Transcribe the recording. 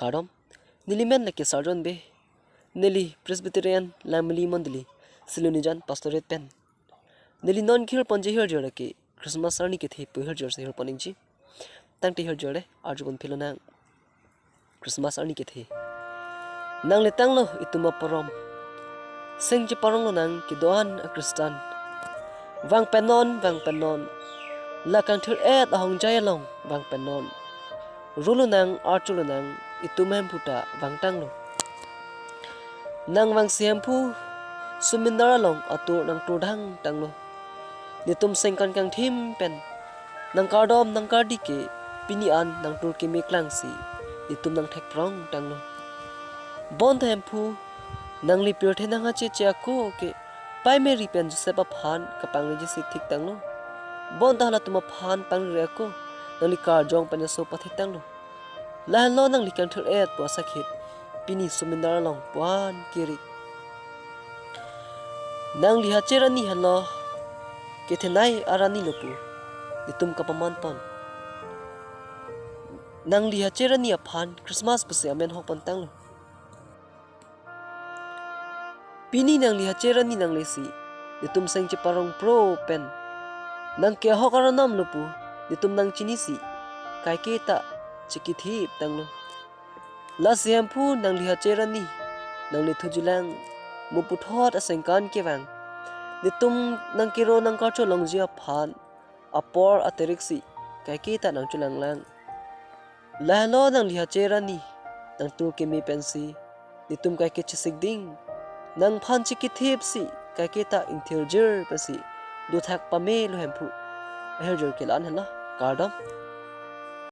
Kardom, Nilimen like a sergeant be, Nelly Presbyterian, Lamely Mondley, Silunijan, Pastorate Pen. Nelly non kill ponji her jorake, Christmas arni kit hip her jersey her poninji. Thank her jore, Arjun Pilonang. Christmas arni kit he. Nang letanglo ituma porom. Sing Japarong nang kidoan a Kristan. Vang penon. Lakang til et ahong jayalong vang penon. Rulunang archulunang itumem puta vang tanglo. Nang vang siampu sumindaralong atur nang tudang tanglo. Nitum sengkan kang tim pen. Nang kardom nang kardike pinian nang turki miklangsi. Nitum nang tekprong tanglo. Bon tempu nang lipir te nang ache aku ke primary pen Josepa phan kapang ni jisi tik tanglo. Bon tahala tuma phan pang reko nang likar jong pan so pathi tanglo. Lahan lo nang likang thur et po sakit pini sumindar long puan kiri. Nang liha cerani halo ketenai arani lopu ditum kapaman pon. Nang liha cerani aphan Christmas puse amen hopan tanglo. Pini nang liha cerani nang lesi ditum seng ceparong pro pen. Nang kaya hokaranam lupu ditum nang cinisi kai kita cikit hip tanglo. La siampu nang liha cerani nang lithujulang muputhot asengkan kewang. Ditum nang kiro nang karcho longjia phan apor ateriksi kai kita nang chulang lang. Lahlo nang liha cerani nang tu kemi pensi ditum kai kichisig ding. Nang phan cikit hip si kai kita inteljer pasi. Duthak pame lo hempu. Herjur kilan hala kardom.